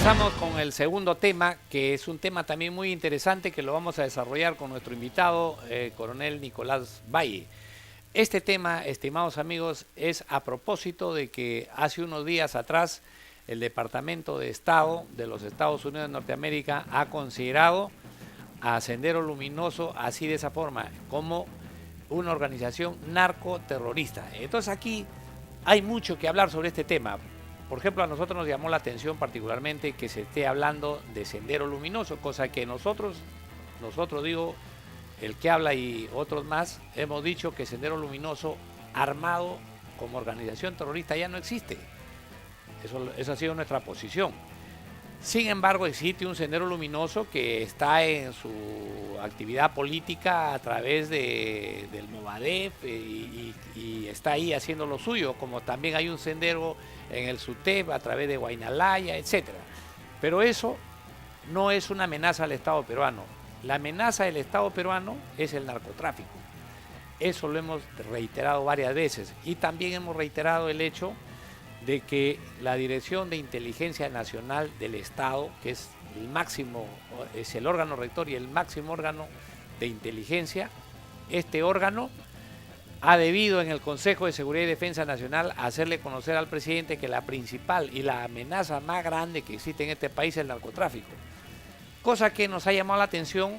Comenzamos con el segundo tema, que es un tema también muy interesante que lo vamos a desarrollar con nuestro invitado, coronel Nicolás Valle. Este tema, estimados amigos, es a propósito de que hace unos días atrás el Departamento de Estado de los Estados Unidos de Norteamérica ha considerado a Sendero Luminoso así de esa forma, como una organización narcoterrorista. Entonces aquí hay mucho que hablar sobre este tema. Por ejemplo, a nosotros nos llamó la atención particularmente que se esté hablando de Sendero Luminoso, cosa que nosotros digo, el que habla y otros más, hemos dicho que Sendero Luminoso armado como organización terrorista ya no existe. Esa ha sido nuestra posición. Sin embargo, existe un Sendero Luminoso que está en su actividad política a través del Movadef y está ahí haciendo lo suyo, como también hay un sendero en el SUTEP a través de Guainalaya, etcétera. Pero eso no es una amenaza al Estado peruano. La amenaza del Estado peruano es el narcotráfico. Eso lo hemos reiterado varias veces y también hemos reiterado el hecho de que la Dirección de Inteligencia Nacional del Estado, que es el máximo, es el órgano rector y el máximo órgano de inteligencia, este órgano ha debido en el Consejo de Seguridad y Defensa Nacional hacerle conocer al presidente que la principal y la amenaza más grande que existe en este país es el narcotráfico. Cosa que nos ha llamado la atención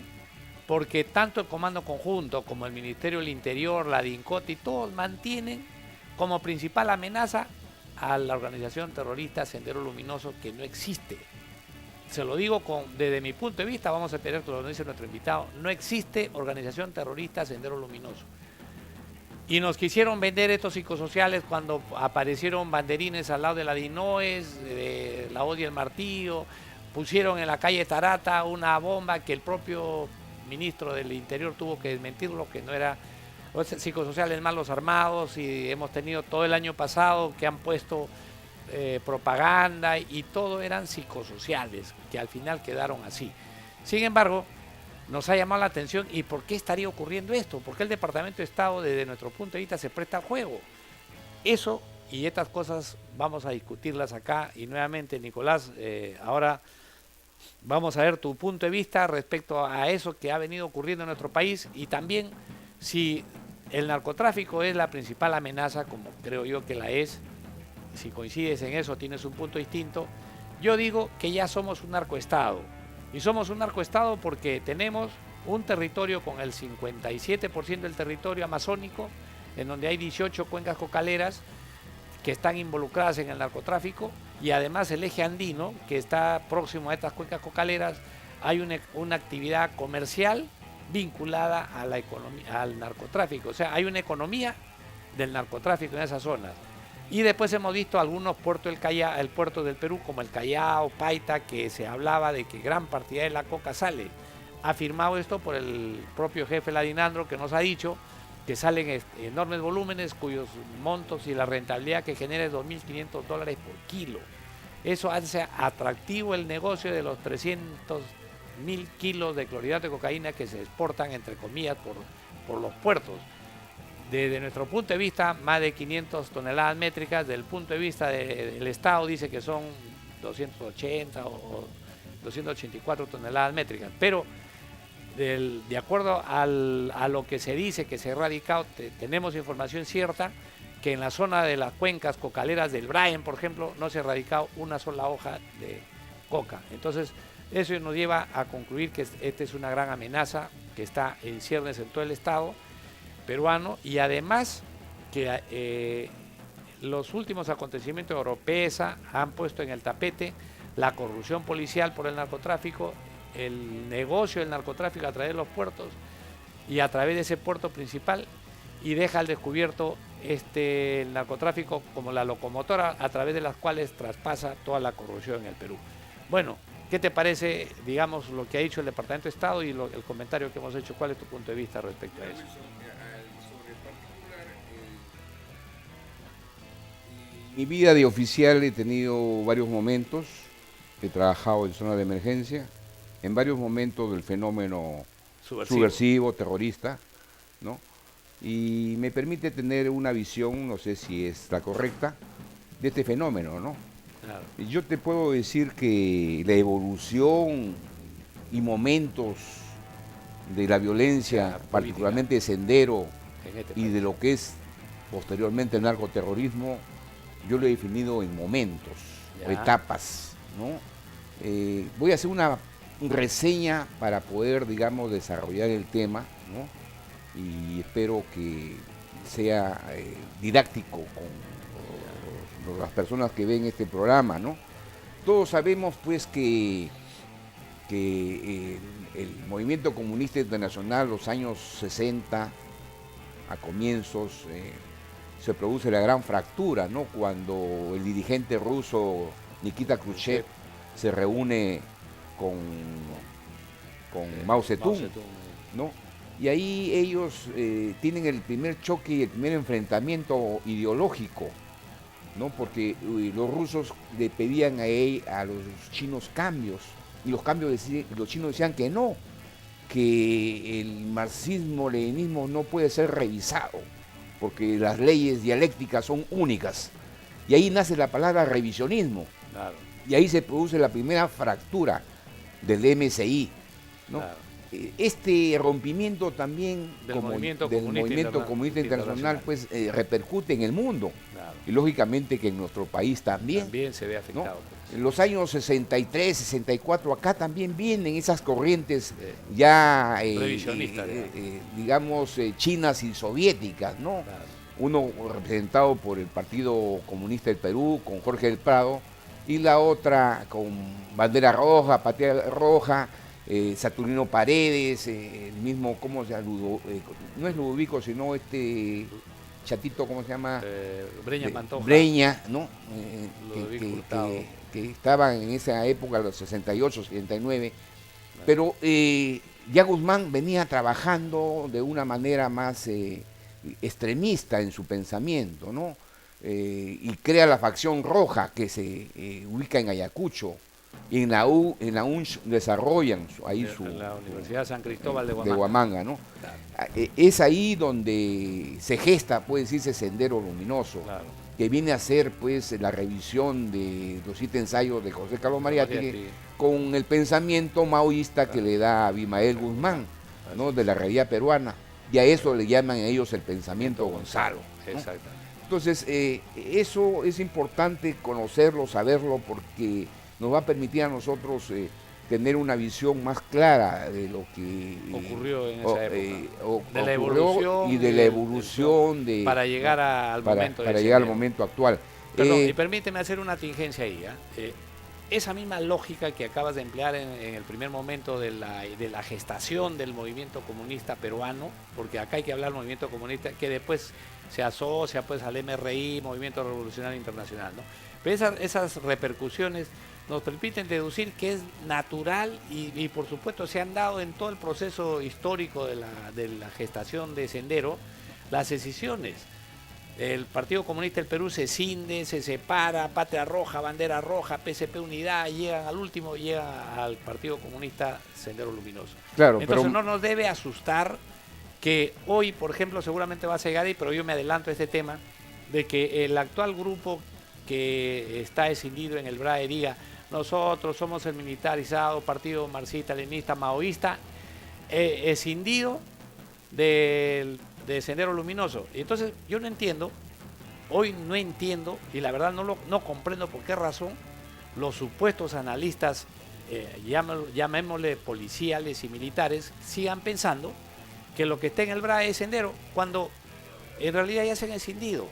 porque tanto el Comando Conjunto como el Ministerio del Interior, la DINCOTI, todos mantienen como principal amenaza a la organización terrorista Sendero Luminoso, que no existe. Se lo digo desde mi punto de vista, vamos a tener que lo dice nuestro invitado, no existe organización terrorista Sendero Luminoso. Y nos quisieron vender estos psicosociales cuando aparecieron banderines al lado de la DINOES, de la Hoz y el Martillo, pusieron en la calle Tarata una bomba que el propio ministro del Interior tuvo que desmentirlo, que no era psicosociales malos armados, y hemos tenido todo el año pasado que han puesto propaganda y todo eran psicosociales, que al final quedaron así. Sin embargo, nos ha llamado la atención y ¿por qué estaría ocurriendo esto? ¿Por qué el Departamento de Estado desde nuestro punto de vista se presta al juego? Eso y estas cosas vamos a discutirlas acá y nuevamente Nicolás, ahora vamos a ver tu punto de vista respecto a eso que ha venido ocurriendo en nuestro país y también si el narcotráfico es la principal amenaza, como creo yo que la es, si coincides en eso tienes un punto distinto. Yo digo que ya somos un narcoestado, y somos un narcoestado porque tenemos un territorio con el 57% del territorio amazónico, en donde hay 18 cuencas cocaleras que están involucradas en el narcotráfico, y además el eje andino, que está próximo a estas cuencas cocaleras, hay una actividad comercial vinculada a la economía, al narcotráfico. O sea, hay una economía del narcotráfico en esas zonas. Y después hemos visto algunos puertos del Callao, el puerto del Perú, como el Callao, Paita, que se hablaba de que gran cantidad de la coca sale. Ha firmado esto por el propio jefe Ladinandro, que nos ha dicho que salen enormes volúmenes cuyos montos y la rentabilidad que genera es $2.500 por kilo. Eso hace atractivo el negocio de los 300.000 kilos de clorhidrato de cocaína que se exportan, entre comillas, por los puertos. Desde nuestro punto de vista, más de 500 toneladas métricas. Desde el punto de vista del Estado dice que son 280 o 284 toneladas métricas. Pero de acuerdo a lo que se dice que se ha erradicado, tenemos información cierta que en la zona de las cuencas cocaleras del Braen, por ejemplo, no se ha erradicado una sola hoja de coca. Entonces, eso nos lleva a concluir que esta es una gran amenaza que está en ciernes en todo el Estado peruano, y además que los últimos acontecimientos de Oropesa han puesto en el tapete la corrupción policial por el narcotráfico, el negocio del narcotráfico a través de los puertos y a través de ese puerto principal, y deja al descubierto el narcotráfico como la locomotora a través de las cuales traspasa toda la corrupción en el Perú. Bueno, ¿qué te parece, digamos, lo que ha dicho el Departamento de Estado y el comentario que hemos hecho? ¿Cuál es tu punto de vista respecto a eso? Mi vida de oficial he tenido varios momentos, he trabajado en zona de emergencia, en varios momentos del fenómeno subversivo terrorista, ¿no? Y me permite tener una visión, no sé si es la correcta, de este fenómeno, ¿no? Claro. Yo te puedo decir que la evolución y momentos de la violencia, particularmente de Sendero, y de lo que es posteriormente el narcoterrorismo, yo lo he definido en momentos, o etapas, ¿no? Voy a hacer una reseña para poder, digamos, desarrollar el tema, ¿no? Y espero que sea didáctico con las personas que ven este programa, ¿no? Todos sabemos, pues, que el movimiento comunista internacional, los años 60, a comienzos, se produce la gran fractura, ¿no? Cuando el dirigente ruso Nikita Khrushchev se reúne con Mao Zedong, ¿no? Y ahí ellos tienen el primer choque y el primer enfrentamiento ideológico, ¿no? Porque los rusos le pedían a los chinos cambios, y los chinos decían que no, que el marxismo-leninismo no puede ser revisado, porque las leyes dialécticas son únicas. Y ahí nace la palabra revisionismo. Claro. Y ahí se produce la primera fractura del MSI, ¿no? Claro. Este rompimiento también del movimiento comunista internacional pues repercute en el mundo. Claro. Y lógicamente que en nuestro país también se ve afectado, ¿no? Pues. En los años 63, 64, acá también vienen esas corrientes ya revisionistas, digamos, chinas y soviéticas, ¿no? Claro. Uno representado por el Partido Comunista del Perú, con Jorge del Prado, y la otra con bandera roja, patria roja, Saturnino Paredes, el mismo, ¿cómo se llama? No es Ludovico, sino este chatito, ¿cómo se llama? Breña Pantoja. Breña, ¿no? Que estaban en esa época, los 68, 69, pero ya Guzmán venía trabajando de una manera más extremista en su pensamiento, ¿no? Y crea la facción roja que se ubica en Ayacucho, y en la UNCH desarrollan ahí en la Universidad San Cristóbal de Huamanga, ¿no? Claro. Es ahí donde se gesta, puede decirse, Sendero Luminoso, claro, que viene a ser pues la revisión de los 7 ensayos de José Carlos Mariátegui con el pensamiento maoísta, claro, que le da a Abimael Guzmán, ¿no? De la realidad peruana, y a eso le llaman ellos el pensamiento Gonzalo, ¿no? Exactamente. Entonces, eso es importante conocerlo, saberlo, porque nos va a permitir a nosotros tener una visión más clara de lo que ocurrió en esa época, de la evolución y de la evolución para llegar al momento para llegar al momento actual. Perdón, y permíteme hacer una tingencia ahí. Esa misma lógica que acabas de emplear en el primer momento de la gestación del movimiento comunista peruano, porque acá hay que hablar del movimiento comunista, que después se asocia pues al MRI, Movimiento Revolucionario Internacional, ¿no? Pero esas repercusiones nos permiten deducir que es natural y por supuesto se han dado en todo el proceso histórico de la gestación de Sendero las escisiones. El Partido Comunista del Perú se cinde, se separa, Patria Roja, Bandera Roja, PSP Unidad, llega al Partido Comunista Sendero Luminoso. Claro, entonces no nos debe asustar que hoy, por ejemplo, seguramente va a llegar ahí, pero yo me adelanto a este tema, de que el actual grupo que está escindido en el BRAE diga: nosotros somos el militarizado partido marxista, leninista, maoísta, escindido de Sendero Luminoso. Y entonces yo no entiendo, hoy no entiendo, y la verdad no comprendo por qué razón los supuestos analistas, llamémosle policiales y militares, sigan pensando que lo que está en el BRAE es Sendero, cuando en realidad ya se han escindido.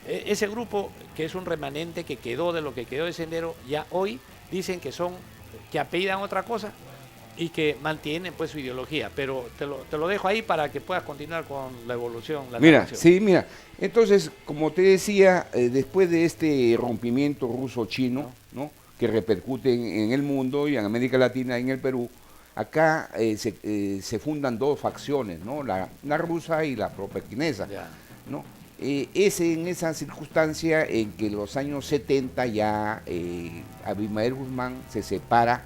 Ese grupo, que es un remanente que quedó de lo que quedó de Sendero, ya hoy dicen que apellidan otra cosa y que mantienen pues su ideología, pero te lo dejo ahí para que puedas continuar con la evolución. Mira, entonces, como te decía, después de este rompimiento ruso-chino, ¿no? Que repercute en el mundo y en América Latina y en el Perú, acá se fundan 2 facciones, ¿no? La rusa y la pro-pequinesa, ¿no? Es en esa circunstancia en que en los años 70 ya Abimael Guzmán se separa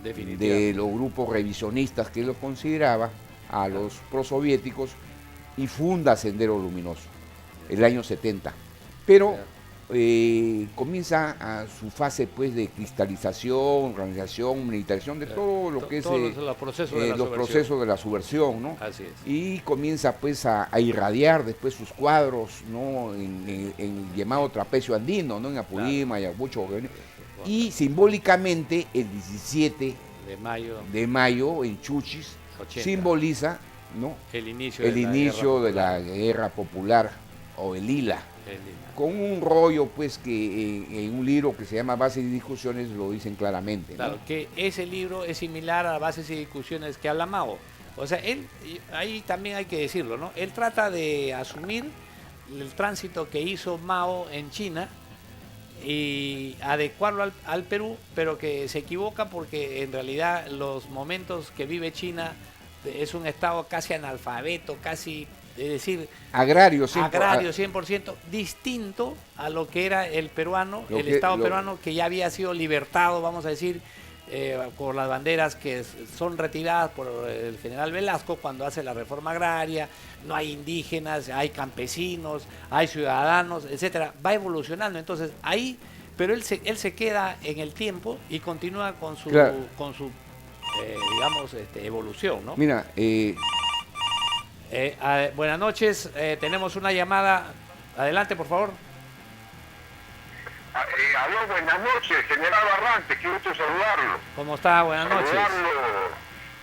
de los grupos revisionistas que él los consideraba, a los prosoviéticos, y funda Sendero Luminoso el año 70. Pero comienza a su fase pues de cristalización, organización, militarización de todo lo que es los procesos de la subversión, ¿no? Así es. Y comienza pues a irradiar después sus cuadros, ¿no? En el llamado trapecio andino, ¿no? En Apurímac, Ayacucho, y simbólicamente el 17 de mayo en Chuchis 80. Simboliza, ¿no? el inicio de la guerra popular o el ILA. Con un rollo pues que en un libro que se llama Bases y Discusiones lo dicen claramente, ¿no? Claro, que ese libro es similar a Bases y Discusiones que habla Mao. O sea, él, ahí también hay que decirlo, ¿no? Él trata de asumir el tránsito que hizo Mao en China y adecuarlo al Perú, pero que se equivoca porque en realidad los momentos que vive China es un estado casi analfabeto, casi... Es decir, agrario 100%, distinto a lo que era el peruano, el Estado peruano que ya había sido libertado, vamos a decir, por las banderas que son retiradas por el general Velasco cuando hace la reforma agraria. No hay indígenas, hay campesinos, hay ciudadanos, etcétera. Va evolucionando, entonces ahí, pero él se queda en el tiempo y continúa con su, claro, digamos, evolución, ¿no? Mira, buenas noches, tenemos una llamada. Adelante, por favor. Aló, buenas noches, general Barrantes, qué gusto saludarlo. ¿Cómo está? Buenas noches.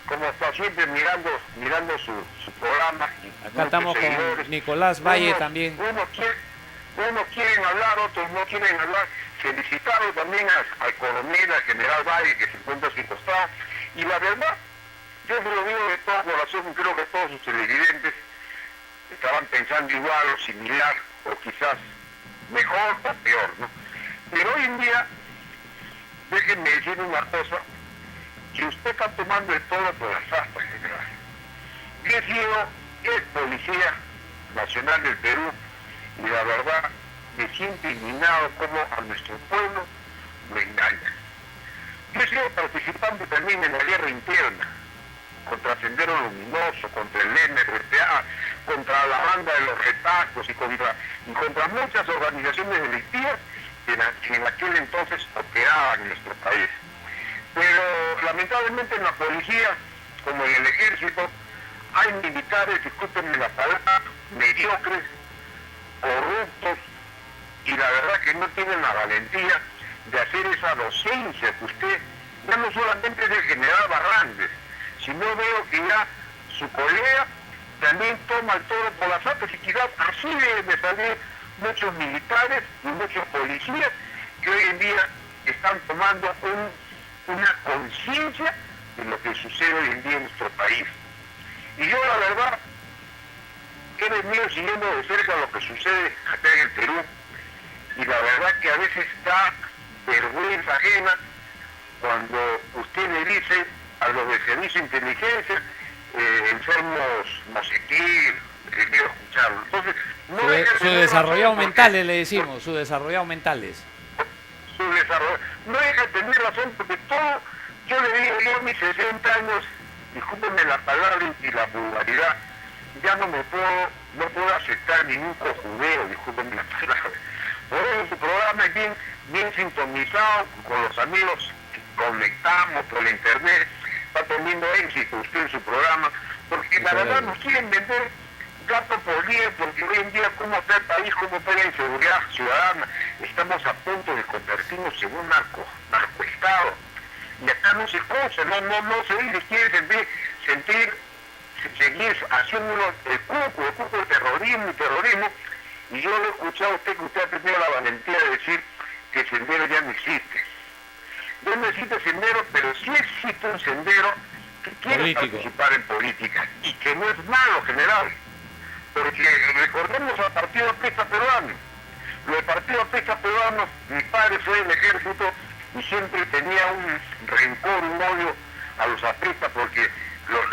Como está siempre mirando su programa. Acá estamos con Nicolás Valle también. Unos quieren hablar, otros no quieren hablar. Felicitarlo también al coronel, al general Valle, que se encuentra a su costado. Y la verdad, yo se lo digo de todo corazón, creo que todos sus televidentes estaban pensando igual o similar, o quizás mejor o peor, ¿no? Pero hoy en día, déjenme decir una cosa, que usted está tomando el toro por las astas, general. Yo he sido el policía nacional del Perú y la verdad me siento indignado como a nuestro pueblo lo engañan. Yo he sido participante también en la guerra interna, contra Sendero Luminoso, contra el MRTA, contra la banda de los retacos y contra muchas organizaciones delictivas que en aquel entonces operaban en nuestro país. Pero lamentablemente en la policía, como en el ejército, hay militares, discúlpenme la palabra, mediocres, corruptos, y la verdad que no tienen la valentía de hacer esa docencia que usted, ya no solamente es el general Barrantes, sino veo que ya su colega también toma el toro por las astas y quizás así deben de salir muchos militares y muchos policías que hoy en día están tomando una conciencia de lo que sucede hoy en día en nuestro país. Y yo la verdad he venido siguiendo de cerca lo que sucede acá en el Perú y la verdad que a veces da vergüenza ajena cuando usted le dice a los de servicio de inteligencia, enfermos no sé qué, quiero escucharlo. Entonces, su desarrollado mentales, le decimos, su desarrollado mentales. No deja de tener razón porque todo, yo le digo, yo a mis 60 años, discúlpenme la palabra y la vulgaridad, ya no puedo aceptar ningún cojudeo, discúlpenme la palabra. Por eso su programa es bien sintonizado con los amigos que conectamos por la internet, está teniendo éxito usted en su programa, porque la verdad nos quieren vender gato por liebre, porque hoy en día cómo está el país, cómo está la inseguridad ciudadana, estamos a punto de convertirnos en un narcoestado, y acá no se escucha, no se dice, quiere seguir haciendo el cuco de terrorismo, y yo lo he escuchado a usted que usted ha tenido la valentía de decir que Sendero ya no existe. Ya no existe Sendero, pero sí existe un Sendero que quiere participar en política, y que no es malo, general. Porque recordemos al Partido Aprista Peruano. Los partidos Aprista Peruanos, mi padre fue del ejército y siempre tenía un rencor, un odio a los apristas porque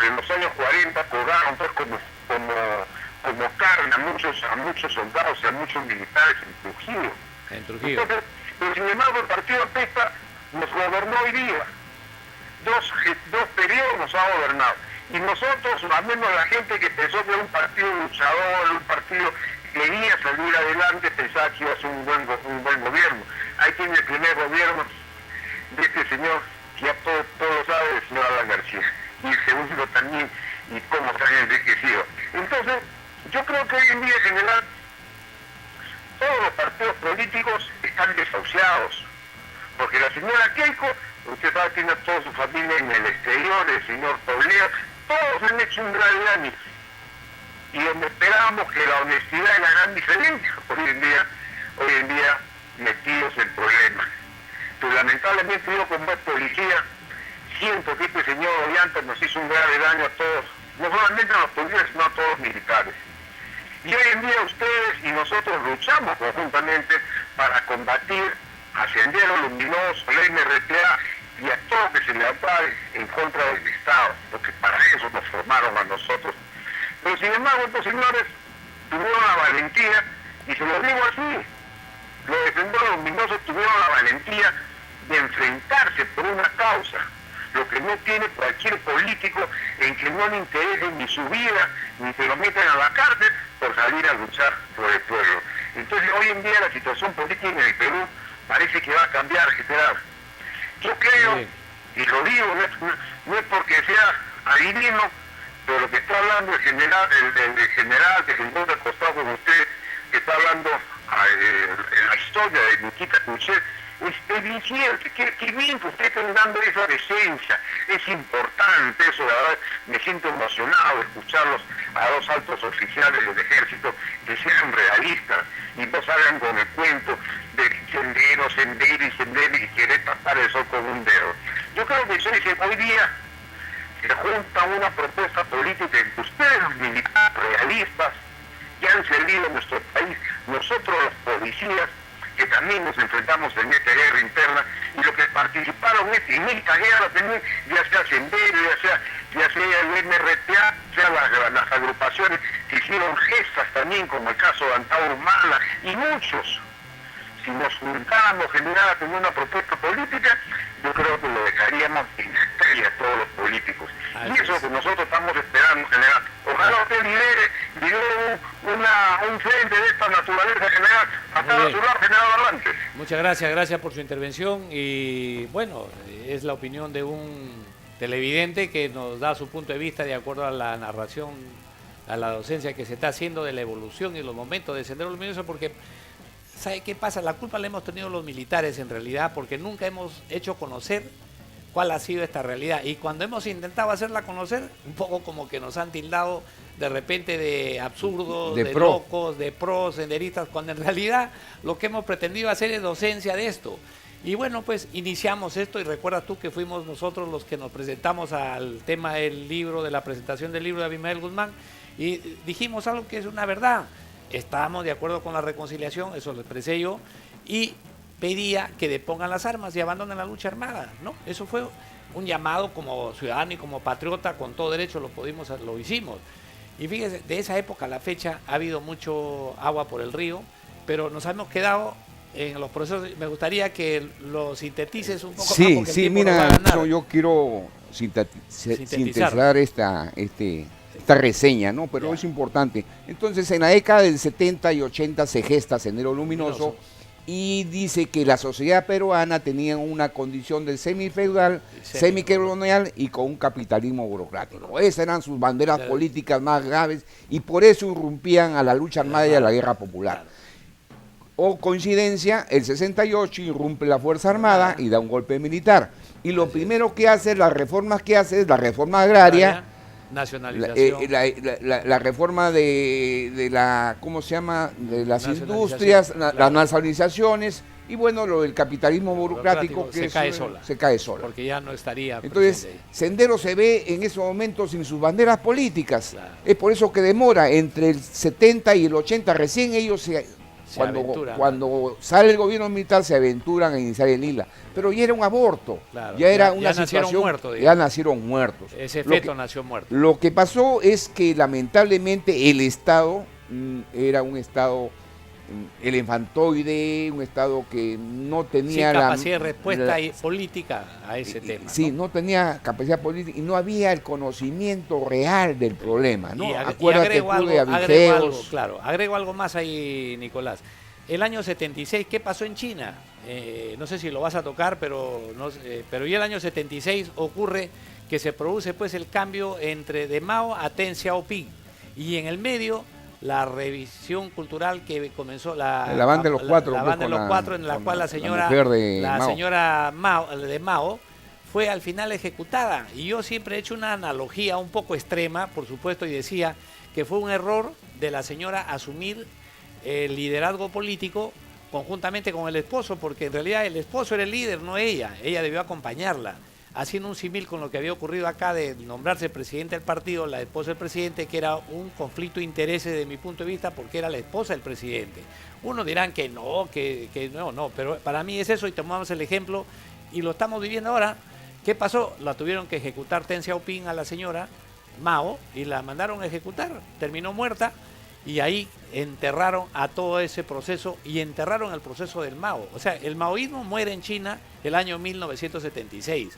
en los años 40 cobraron pues como carne a muchos soldados y a muchos militares en Trujillo. Entonces, pero sin embargo el Partido Aprista nos gobernó hoy día. Dos periodos nos ha gobernado. Y nosotros, al menos la gente que pensó que era un partido luchador, un partido que quería salir adelante, pensaba que iba a ser un buen Yo creo que hoy en día, en general, todos los partidos políticos están desahuciados, porque la señora Keiko, usted sabe, tiene a toda su familia en el exterior, el señor Toledo, todos han hecho un gran daño. Y donde esperábamos que la honestidad era la gran diferencia, hoy en día metidos en problemas. Pero lamentablemente yo como policía siento que este señor Ollanta nos hizo un grave daño a todos, no solamente a los policías, sino a todos los militares. Y hoy en día ustedes y nosotros luchamos conjuntamente para combatir a Sendero Luminoso, la MRTA y a todo lo que se le ampare en contra del Estado, porque para eso nos formaron a nosotros. Pero sin embargo estos señores tuvieron la valentía, y se lo digo así, los de Sendero Luminoso tuvieron la valentía de enfrentarse por una causa, lo que no tiene cualquier político en que no le interese ni su vida, ni se lo meten a la cárcel por salir a luchar por el pueblo. Entonces hoy en día la situación política en el Perú parece que va a cambiar, general. Yo creo, y lo digo, no es porque sea adivino, pero lo que está hablando el general que se encuentra acostado con usted, que está hablando en la historia de Nikita Khrushchev, es bien cierto, que bien que usted esté dando esa decencia, es importante eso, la verdad, me siento emocionado de escucharlos a dos altos oficiales del ejército que sean realistas y no salgan con el cuento de sendero y querer tapar el sol con un dedo. Yo creo que hoy día se junta una propuesta política entre ustedes, los militares realistas, que han servido a nuestro país, nosotros los policías, que también nos enfrentamos en esta guerra interna, y los que participaron en esta guerra también, ya sea Sendero, ya sea el MRTA, sea las agrupaciones que hicieron gestas también, como el caso de Antauro Humala, y muchos. Si nos juntáramos general a tener una propuesta política, yo creo que lo dejaríamos en la estrella a todos los políticos. Y eso es lo que nosotros estamos esperando, general. Ojalá usted lidere un frente de esta naturaleza, general, hasta a su lado, general Barrantes. Muchas gracias por su intervención, y bueno, es la opinión de un televidente que nos da su punto de vista de acuerdo a la narración, a la docencia que se está haciendo de la evolución y los momentos de Sendero Luminoso, porque ¿sabe qué pasa? La culpa la hemos tenido los militares en realidad, porque nunca hemos hecho conocer cuál ha sido esta realidad, y cuando hemos intentado hacerla conocer, un poco como que nos han tildado de repente de absurdos, de locos, de pros, senderistas, cuando en realidad lo que hemos pretendido hacer es docencia de esto. Y bueno, pues iniciamos esto, y recuerdas tú que fuimos nosotros los que nos presentamos al tema del libro, de la presentación del libro de Abimael Guzmán, y dijimos algo que es una verdad. Estábamos de acuerdo con la reconciliación, eso lo expresé yo, y pedía que depongan las armas y abandonen la lucha armada, ¿no? Eso fue un llamado como ciudadano y como patriota, con todo derecho lo hicimos. Y fíjese, de esa época a la fecha ha habido mucho agua por el río, pero nos hemos quedado en los procesos. Me gustaría que lo sintetices un poco más. Sí, mira, yo quiero sintetizar esta reseña, ¿no? Pero es importante. Entonces, en la década del 70 y 80 se gesta Sendero Luminoso y dice que la sociedad peruana tenía una condición del semifeudal, semicolonial y con un capitalismo burocrático. Esas eran sus banderas políticas más graves, y por eso irrumpían a la lucha armada y a la guerra popular. O coincidencia, el 68 irrumpe la Fuerza Armada y da un golpe militar. Y lo primero que hace, las reformas que hace, es la reforma agraria, nacionalización, la reforma de la, ¿cómo se llama?, de las industrias, las nacionalizaciones, y bueno, lo del capitalismo burocrático que se cae sola. Porque ya no estaría entonces presente. Sendero se ve en esos momentos sin sus banderas políticas. Es por eso que demora entre el 70 y el 80, recién ellos cuando sale el gobierno militar se aventuran a iniciar el ILA, pero ya era un aborto, ya era una situación, ya nacieron muertos. Ese feto nació muerto. Lo que pasó es que lamentablemente el Estado era un Estado elefantoide, un Estado que no tenía capacidad de respuesta política a ese tema. Sí, ¿no? tenía capacidad política y no había el conocimiento real del problema, ¿no? Agrego algo más ahí, Nicolás. El año 76, ¿qué pasó en China? No sé si lo vas a tocar, pero ya el año 76 ocurre que se produce pues el cambio de Mao a Deng Xiaoping, y en el medio la revisión cultural que comenzó la banda de los cuatro, la banda de los cuatro, en la cual la señora Mao de Mao fue al final ejecutada. Y yo siempre he hecho una analogía un poco extrema, por supuesto, y decía que fue un error de la señora asumir el liderazgo político conjuntamente con el esposo, porque en realidad el esposo era el líder, no ella debió acompañarla, haciendo un símil con lo que había ocurrido acá de nombrarse presidente del partido, la esposa del presidente, que era un conflicto de intereses desde mi punto de vista, porque era la esposa del presidente. Unos dirán que no, pero para mí es eso, y tomamos el ejemplo, y lo estamos viviendo ahora. ¿Qué pasó? La tuvieron que ejecutar Deng Xiaoping a la señora Mao, y la mandaron a ejecutar, terminó muerta, y ahí enterraron a todo ese proceso y enterraron el proceso del Mao. O sea, el maoísmo muere en China el año 1976,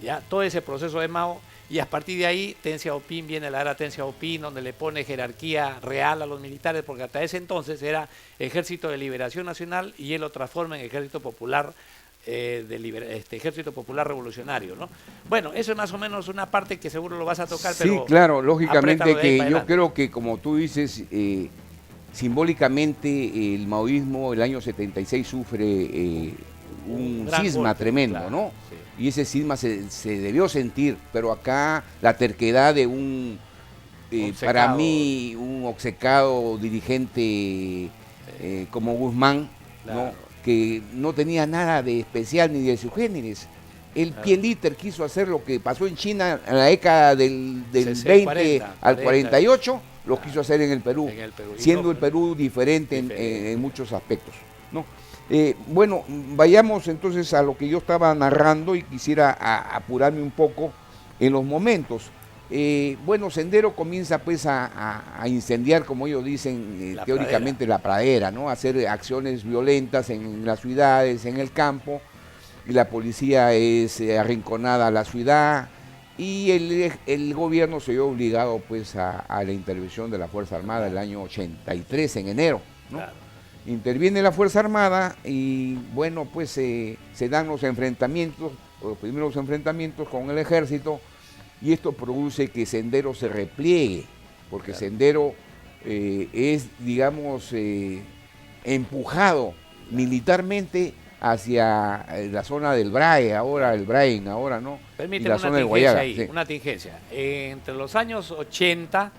ya todo ese proceso de Mao, y a partir de ahí Deng Xiaoping, viene la era Deng Xiaoping, donde le pone jerarquía real a los militares, porque hasta ese entonces era Ejército de Liberación Nacional y él lo transforma en Ejército Popular, Ejército Popular Revolucionario, ¿no? Bueno, eso es más o menos una parte que seguro lo vas a tocar, pero... Sí, claro, lógicamente que yo creo que, como tú dices, simbólicamente el maoísmo el año 76 sufre un cisma golpe, tremendo, claro, ¿no? Sí. Y ese cisma se debió sentir, pero acá la terquedad de para mí, un obcecado dirigente como Guzmán, claro, ¿no?, que no tenía nada de especial ni de subgéneres. El Pieliter quiso hacer lo que pasó en China en la década del 20 al 48, lo quiso hacer en el Perú, siendo el Perú diferente en muchos aspectos, ¿no? Bueno, vayamos entonces a lo que yo estaba narrando, y quisiera apurarme un poco en los momentos. Bueno, Sendero comienza pues a incendiar, como ellos dicen, teóricamente la pradera, ¿no? Hacer acciones violentas en las ciudades, en el campo, y la policía es arrinconada a la ciudad, y el gobierno se vio obligado pues a la intervención de la Fuerza Armada el año 83, en enero, ¿no? Claro. Interviene la Fuerza Armada y bueno, pues se dan los enfrentamientos, los primeros enfrentamientos con el ejército, y esto produce que Sendero se repliegue, porque claro, Sendero es, digamos, empujado militarmente hacia la zona del Brain, ahora, ¿no? Permíteme la zona del Guayaga. Ahí, sí, una tingencia. Entre los años 80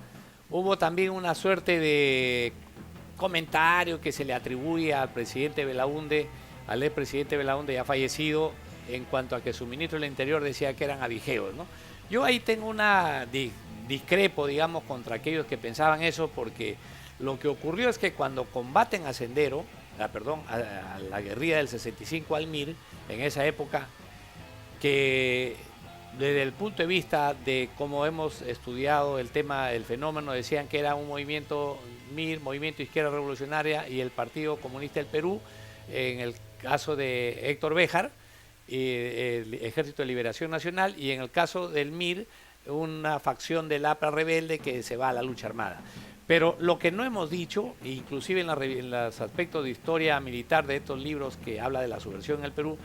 hubo también una suerte de comentario que se le atribuye al presidente Belaúnde, al expresidente Belaúnde ya fallecido, en cuanto a que su ministro del Interior decía que eran abigeos, ¿no? Yo ahí tengo una discrepo, digamos, contra aquellos que pensaban eso, porque lo que ocurrió es que cuando combaten a Sendero, a la guerrilla del 65 al MIR, en esa época, que desde el punto de vista de cómo hemos estudiado el tema, el fenómeno, decían que era un movimiento MIR, Movimiento Izquierda Revolucionaria, y el Partido Comunista del Perú, en el caso de Héctor Béjar, el Ejército de Liberación Nacional, y en el caso del MIR, una facción del APRA rebelde que se va a la lucha armada. Pero lo que no hemos dicho, inclusive en los aspectos de historia militar de estos libros que habla de la subversión en el Perú,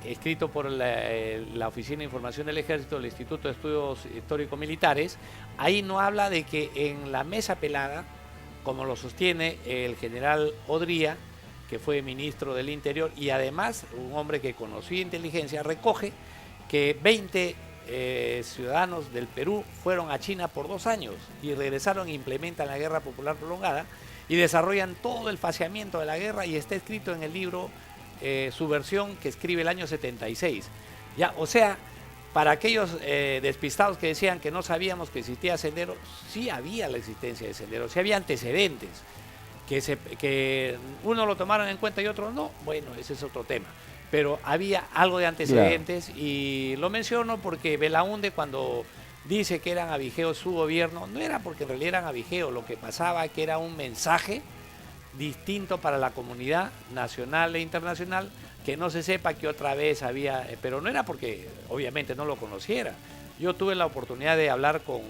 escrito por la Oficina de Información del Ejército, el Instituto de Estudios Históricos Militares, ahí no habla de que en la mesa pelada, como lo sostiene el general Odría, que fue ministro del Interior y además un hombre que conocía inteligencia, recoge que 20 ciudadanos del Perú fueron a China por 2 años y regresaron e implementan la Guerra Popular Prolongada y desarrollan todo el faseamiento de la guerra, y está escrito en el libro Subversión, que escribe el año 76. Ya, o sea, para aquellos despistados que decían que no sabíamos que existía Sendero, sí había la existencia de Sendero, sí había antecedentes. Que uno lo tomaron en cuenta y otros no, bueno, ese es otro tema. Pero había algo de antecedentes, claro, y lo menciono porque Belaúnde, cuando dice que eran abigeos su gobierno, no era porque en realidad eran abigeos, lo que pasaba que era un mensaje distinto para la comunidad nacional e internacional, que no se sepa que otra vez había, pero no era porque obviamente no lo conociera. Yo tuve la oportunidad de hablar con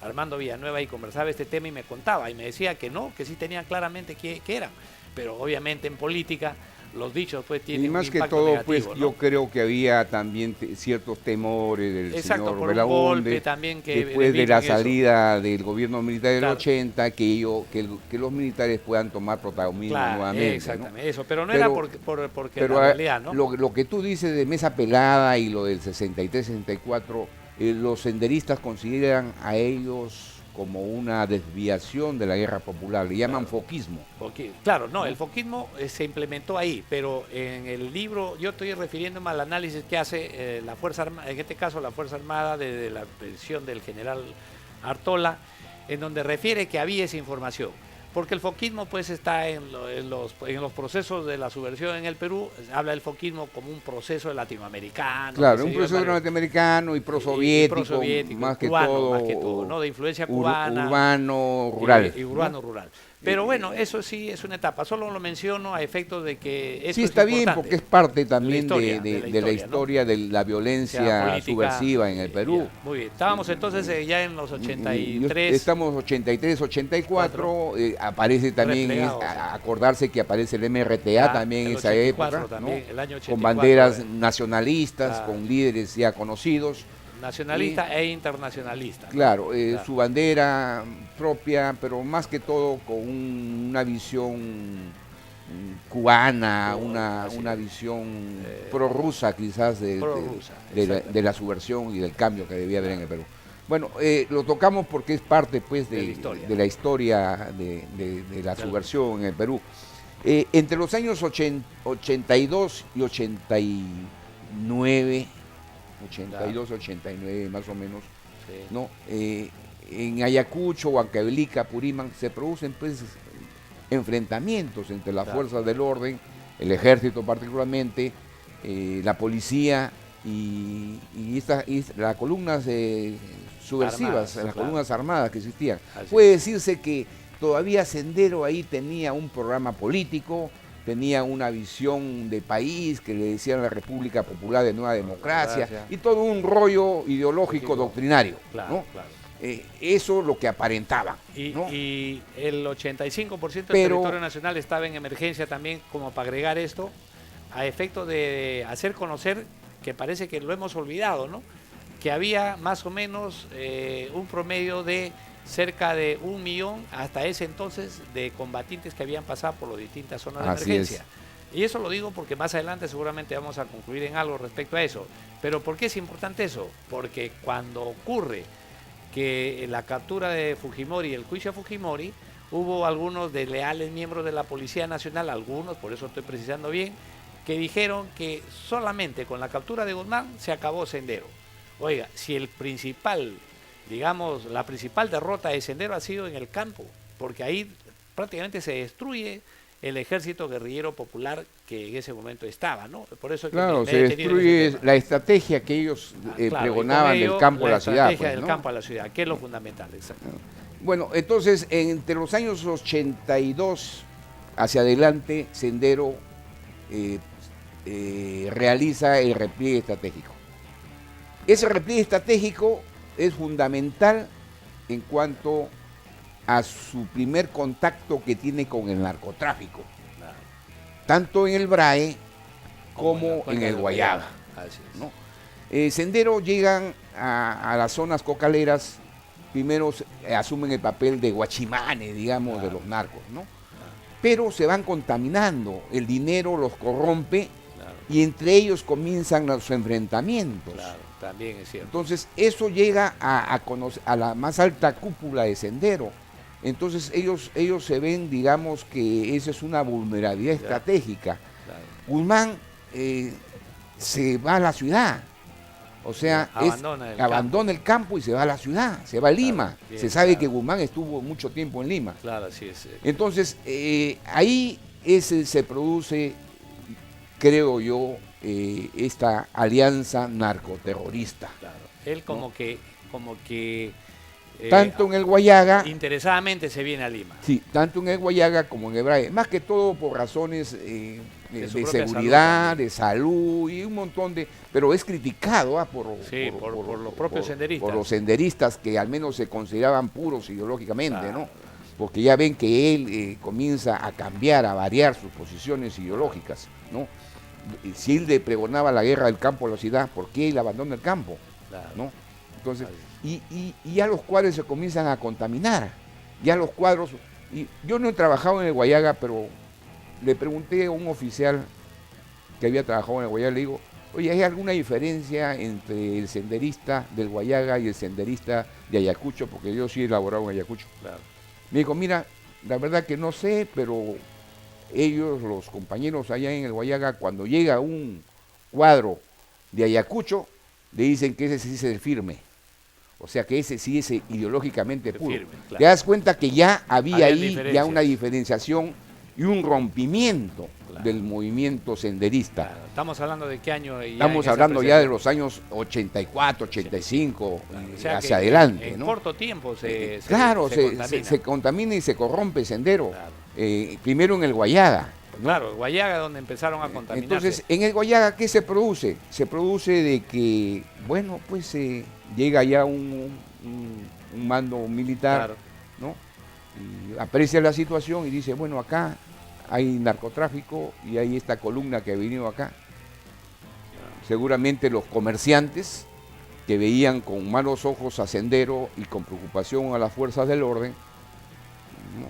Armando Villanueva y conversaba este tema y me contaba y me decía que no, que sí tenían claramente qué eran, pero obviamente en política los dichos pues tienen y más un que impacto todo, negativo, pues ¿no? yo creo que había también ciertos temores del Exacto, señor por un Belaúnde, golpe también que después de vino la en eso. salida del gobierno militar del Claro. 80, que los militares puedan tomar protagonismo Claro, nuevamente. exactamente, ¿no? eso, pero no era porque pero la realidad, ¿no? lo que tú dices de Mesa Pelada y lo del 63-64, los senderistas consideran a ellos como una desviación de la guerra popular, le llaman foquismo. Claro, no, el foquismo se implementó ahí, pero en el libro yo estoy refiriéndome al análisis que hace la Fuerza Armada, en este caso la Fuerza Armada desde la presión del general Artola, en donde refiere que había esa información. Porque el foquismo pues está en los procesos de la subversión en el Perú, habla del foquismo como un proceso latinoamericano. Claro, un proceso norteamericano y prosoviético, más que todo, ¿no? De influencia cubana. Urbano, rural. Y urbano, rural. Pero bueno, eso sí es una etapa, solo lo menciono a efectos de que eso sí, está es bien, porque es parte también de la historia, ¿no? De la violencia política, subversiva en el Perú. Ya, muy bien, estábamos entonces ya en los 83. Estamos 83, 84, aparece también, acordarse que aparece el MRTA también en esa época, también, ¿no? el año 84, con banderas nacionalistas, con líderes ya conocidos. Nacionalista e internacionalista. Claro, claro, su bandera propia, pero más que todo con una visión cubana, una visión prorrusa quizás de la subversión y del cambio que debía haber en el Perú. Bueno, lo tocamos porque es parte pues de la historia de la subversión en el Perú. Entre los años 82 y 89, 82, 89 más o menos, sí, ¿no? En Ayacucho, Huancavelica, Purímac, se producen pues enfrentamientos entre las fuerzas del orden, el ejército particularmente, la policía y las columnas subversivas, las columnas armadas que existían. Puede decirse que todavía Sendero ahí tenía un programa político, tenía una visión de país que le decían la República Popular de Nueva Democracia y todo un rollo ideológico doctrinario, claro, ¿no? Claro. Eso es lo que aparentaban. ¿No? Y el 85% del territorio nacional estaba en emergencia también, como para agregar esto, a efecto de hacer conocer, que parece que lo hemos olvidado, ¿no? Que había más o menos un promedio de cerca de 1 millón hasta ese entonces de combatientes que habían pasado por las distintas zonas de emergencia. Y eso lo digo porque más adelante seguramente vamos a concluir en algo respecto a eso. Pero ¿por qué es importante eso? Porque cuando ocurre que la captura de Fujimori y el juicio a Fujimori, hubo algunos leales miembros de la Policía Nacional, algunos, por eso estoy precisando bien, que dijeron que solamente con la captura de Guzmán se acabó Sendero. Oiga, si el principal, digamos, la principal derrota de Sendero ha sido en el campo, porque ahí prácticamente se destruye el ejército guerrillero popular que en ese momento estaba, ¿no? Por eso claro, se destruye la estrategia que ellos pregonaban del campo a la ciudad. La estrategia del campo a la ciudad, que es lo fundamental. Exacto. Bueno, entonces, entre los años 82 hacia adelante, Sendero realiza el repliegue estratégico. Ese repliegue estratégico es fundamental en cuanto a su primer contacto que tiene con el narcotráfico, tanto en el Brae como en el Guayaga, ¿no? Sendero llegan a las zonas cocaleras, primero asumen el papel de guachimanes, digamos, de los narcos, ¿no? Pero se van contaminando, el dinero los corrompe y entre ellos comienzan los enfrentamientos. También es cierto. Entonces eso llega a la más alta cúpula de Sendero. Entonces ellos se ven, digamos, que esa es una vulnerabilidad estratégica. Guzmán se va a la ciudad, o sea, abandona el campo y se va a la ciudad, se va a Lima. Se sabe que Guzmán estuvo mucho tiempo en Lima. Claro, así es. Entonces ahí se produce, creo yo, esta alianza narcoterrorista. Claro. Él como que tanto en el Guayaga, interesadamente se viene a Lima. Sí, tanto en el Guayaga como en el Brae, más que todo por razones de seguridad, de salud y un montón de... Pero es criticado por los propios senderistas. Por los senderistas que al menos se consideraban puros ideológicamente, ¿no? porque ya ven que él comienza a cambiar, a variar sus posiciones ideológicas, ¿no? Si él le pregonaba la guerra del campo a la ciudad, ¿por qué él abandona el campo? Claro. ¿No? Entonces, y ya los cuadros se comienzan a contaminar, ya los cuadros, y yo no he trabajado en el Guayaga, pero le pregunté a un oficial que había trabajado en el Guayaga, le digo, oye, ¿hay alguna diferencia entre el senderista del Guayaga y el senderista de Ayacucho? Porque yo sí he elaborado en Ayacucho. Claro. Me dijo, mira, la verdad que no sé, pero ellos, los compañeros allá en el Guayaga, cuando llega un cuadro de Ayacucho, le dicen que ese sí es el firme. O sea que ese sí es ideológicamente puro. Firme, claro. Te das cuenta que ya había ahí ya una diferenciación y un rompimiento, claro, del movimiento senderista. Claro. ¿Estamos hablando de qué año? Estamos hablando ya de los años 84, 85, claro, o sea hacia adelante. En ¿no? corto tiempo se contamina y se corrompe el sendero. Claro. Primero en el Guayaga, ¿no? Claro, el Guayaga donde empezaron a contaminar. Entonces, en el Guayaga, ¿qué se produce? Se produce de que, bueno, pues llega ya un mando militar, claro, ¿no? Y aprecia la situación y dice, bueno, acá hay narcotráfico y hay esta columna que ha venido acá. Seguramente los comerciantes que veían con malos ojos a Sendero y con preocupación a las fuerzas del orden, ¿no?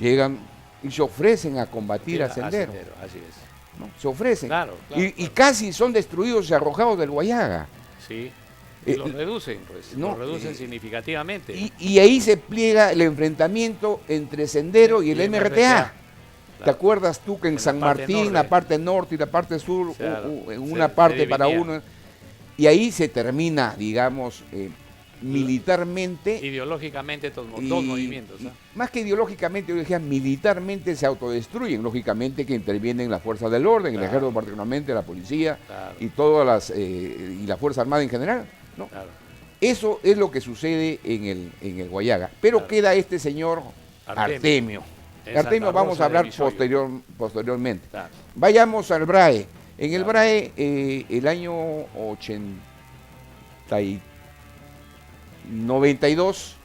Llegan y se ofrecen a combatir a Sendero. Así es. ¿No? Se ofrecen. Claro, y casi son destruidos y arrojados del Guayaga. Sí. Los reducen, pues, no, los reducen significativamente. Y ahí se pliega el enfrentamiento entre Sendero y el MRTA. Claro. ¿Te acuerdas tú que en San Martín, la parte norte y la parte sur, claro, una parte para uno, y ahí se termina, digamos, militarmente. Ideológicamente estos dos movimientos. ¿No? Más que ideológicamente, yo decía, militarmente se autodestruyen, lógicamente que intervienen las fuerzas del orden, claro, el ejército particularmente, la policía, claro, y todas las y la Fuerza Armada en general, ¿no? Claro. Eso es lo que sucede en el Guayaga. Pero claro, queda este señor Artemio. Artemio vamos a hablar posteriormente. Claro. Vayamos al BRAE. En el BRAE, el año 92,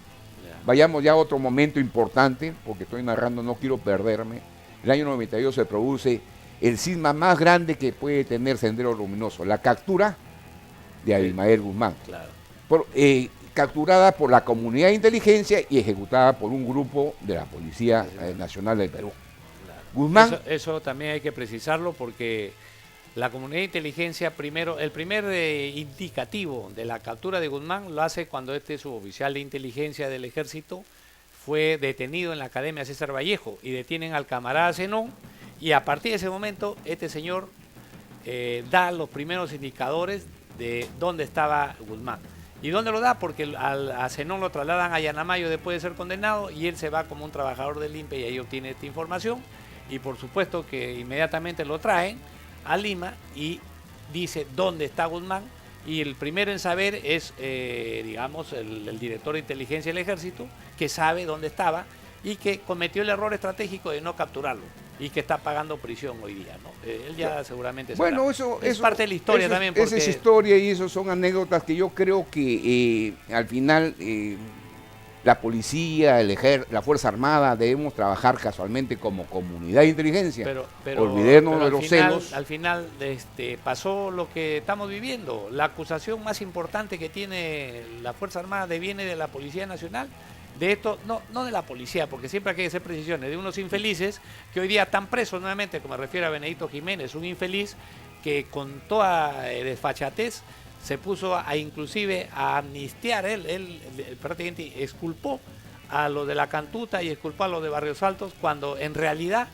vayamos ya a otro momento importante, porque estoy narrando, no quiero perderme. El año 92 se produce el cisma más grande que puede tener Sendero Luminoso, la captura de Abimael Guzmán. Claro. Capturada por la comunidad de inteligencia y ejecutada por un grupo de la Policía Nacional del Perú. Claro. Guzmán. Eso también hay que precisarlo porque la comunidad de inteligencia, el primer indicativo de la captura de Guzmán lo hace cuando este suboficial de inteligencia del ejército fue detenido en la Academia César Vallejo y detienen al camarada Zenón, y a partir de ese momento este señor da los primeros indicadores de dónde estaba Guzmán. ¿Y dónde lo da? Porque a Zenón lo trasladan a Yanamayo después de ser condenado y él se va como un trabajador del INPE y ahí obtiene esta información, y por supuesto que inmediatamente lo traen a Lima y dice dónde está Guzmán, y el primero en saber es, digamos, el director de inteligencia del ejército, que sabe dónde estaba y que cometió el error estratégico de no capturarlo y que está pagando prisión hoy día, ¿no? Él ya seguramente sabrá. Bueno, eso es parte de la historia también. Porque esa es historia y eso son anécdotas que yo creo que al final la policía, la Fuerza Armada, debemos trabajar casualmente como comunidad de inteligencia. Pero olvidarnos de los celos. Al final pasó lo que estamos viviendo. La acusación más importante que tiene la Fuerza Armada viene de la Policía Nacional. De esto, no de la policía, porque siempre hay que hacer precisiones, de unos infelices que hoy día están presos nuevamente, como me refiero a Benedito Jiménez, un infeliz que con toda desfachatez se puso inclusive a amnistiar, él prácticamente exculpó a los de la Cantuta y exculpó a los de Barrios Altos, cuando en realidad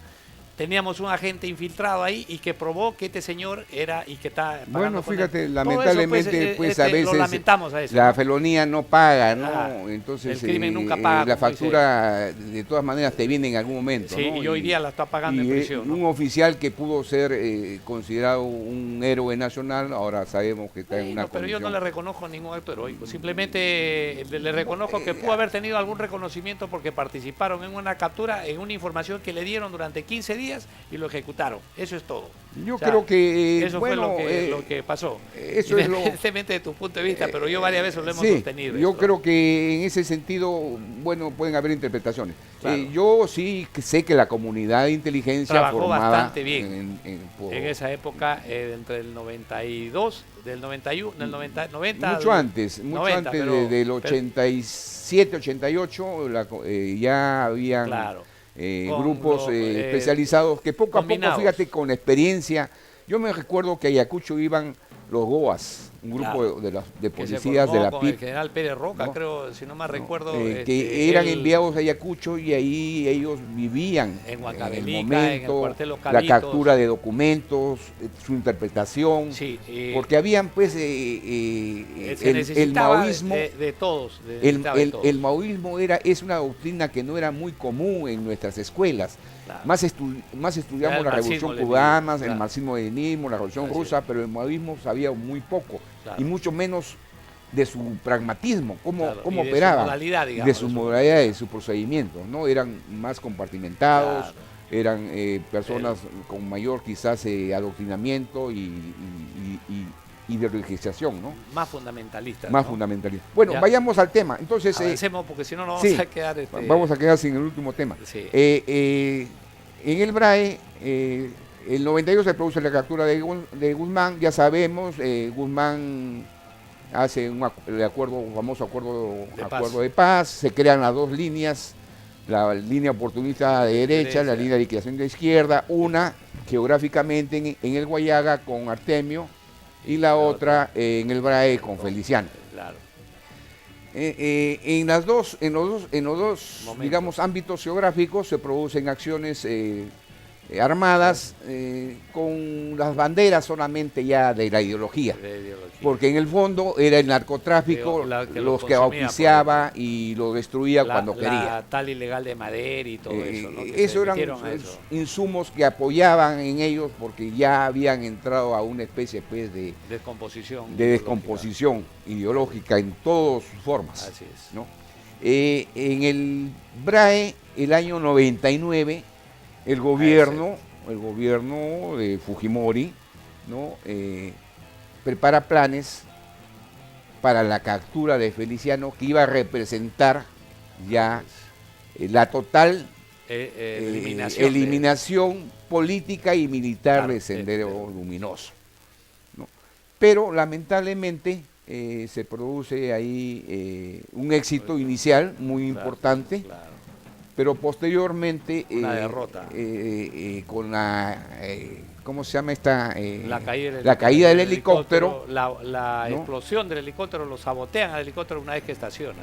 teníamos un agente infiltrado ahí y que probó que este señor era y que está pagando. Bueno, fíjate, lamentablemente, pues a veces lamentamos a eso, la felonía no paga, ¿no? Entonces el crimen nunca paga, la factura de todas maneras te viene en algún momento, sí, ¿no? Y hoy día la está pagando en prisión, ¿no? Un oficial que pudo ser considerado un héroe nacional, ahora sabemos que está en una pero condición. yo no le reconozco ningún acto heroico, simplemente le reconozco que pudo haber tenido algún reconocimiento porque participaron en una captura, en una información que le dieron durante 15 días. querías y lo ejecutaron. Eso es todo. Yo creo que eso bueno, fue lo que pasó. Eso es independientemente de tu punto de vista, pero yo varias veces lo hemos sí, sostenido. Yo creo que en ese sentido, bueno, pueden haber interpretaciones. Claro. Yo sí sé que la comunidad de inteligencia trabajó formada bastante bien en esa época, entre el 92, del 91, del 90, mucho antes, del 87, 88, ya habían grupos especializados que poco a poco, fíjate, con experiencia. Yo me recuerdo que a Ayacucho iban los GOAS, un grupo de policías de la PIC. El general Pérez Roca, ¿no? Creo, si no me recuerdo. Que eran enviados a Ayacucho y ahí ellos vivían en el momento, la captura de documentos, su interpretación, porque habían pues el maoísmo. De todos. El maoísmo es una doctrina que no era muy común en nuestras escuelas. Claro. Más estudiamos la Revolución Cubana, el marxismo-leninismo, la Revolución Rusa, pero el maoísmo sabía muy poco, y mucho menos de su pragmatismo, cómo operaba, de su modalidad, de su procedimiento, ¿no? Eran más compartimentados, eran personas con mayor quizás adoctrinamiento y de registración, ¿no? Más fundamentalistas. Más fundamentalistas. Bueno, vayamos al tema. Entonces, avancemos, porque si no nos vamos a quedar... Vamos a quedar sin el último tema. Sí. En el BRAE, el 92 se produce la captura de Guzmán, ya sabemos, Guzmán hace un famoso acuerdo de paz, se crean las dos líneas, la línea oportunista de derecha, la línea de liquidación de izquierda, una geográficamente en el Guayaga con Artemio, y la otra en el BRAE con Feliciano. Claro. En los dos digamos, ámbitos geográficos se producen acciones armadas con las banderas solamente ya de la ideología, porque en el fondo era el narcotráfico los que auspiciaba y lo destruía cuando quería. La tal ilegal de Madera y todo eso, ¿no? Eso eran insumos que apoyaban en ellos porque ya habían entrado a una especie pues, de descomposición ideológica en todas sus formas. Así es. ¿No? En el BRAE, el año 99, el gobierno de Fujimori, ¿no? Prepara planes para la captura de Feliciano, que iba a representar ya la total eliminación política y militar de Sendero Luminoso, ¿no? Pero lamentablemente se produce ahí un éxito inicial muy importante. Pero posteriormente una derrota con la ¿cómo se llama esta? La caída del helicóptero, la ¿no? explosión del helicóptero, lo sabotean al helicóptero una vez que estaciona.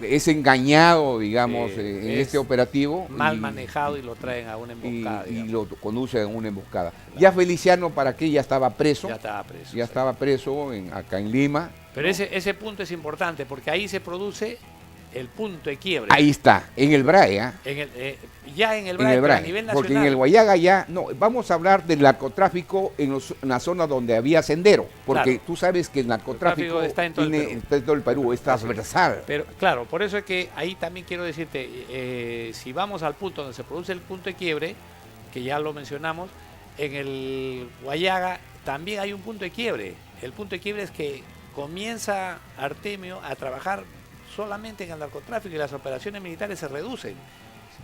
Es engañado, digamos, en este operativo. Mal manejado y lo traen a una emboscada. Y lo conducen a una emboscada. Claro. Ya Feliciano, ¿para qué? Ya estaba preso. Ya estaba preso acá en Lima. Pero ¿no? ese punto es importante porque ahí se produce el punto de quiebre. Ahí está, en el BRAE. Ya en el BRAE, a nivel nacional. Porque en el Guayaga ya, no, vamos a hablar del narcotráfico en la zona donde había sendero, porque tú sabes que el narcotráfico está en todo el Perú, es transversal. Pero claro, por eso es que ahí también quiero decirte, si vamos al punto donde se produce el punto de quiebre, que ya lo mencionamos, en el Guayaga también hay un punto de quiebre. El punto de quiebre es que comienza Artemio a trabajar solamente en el narcotráfico y las operaciones militares se reducen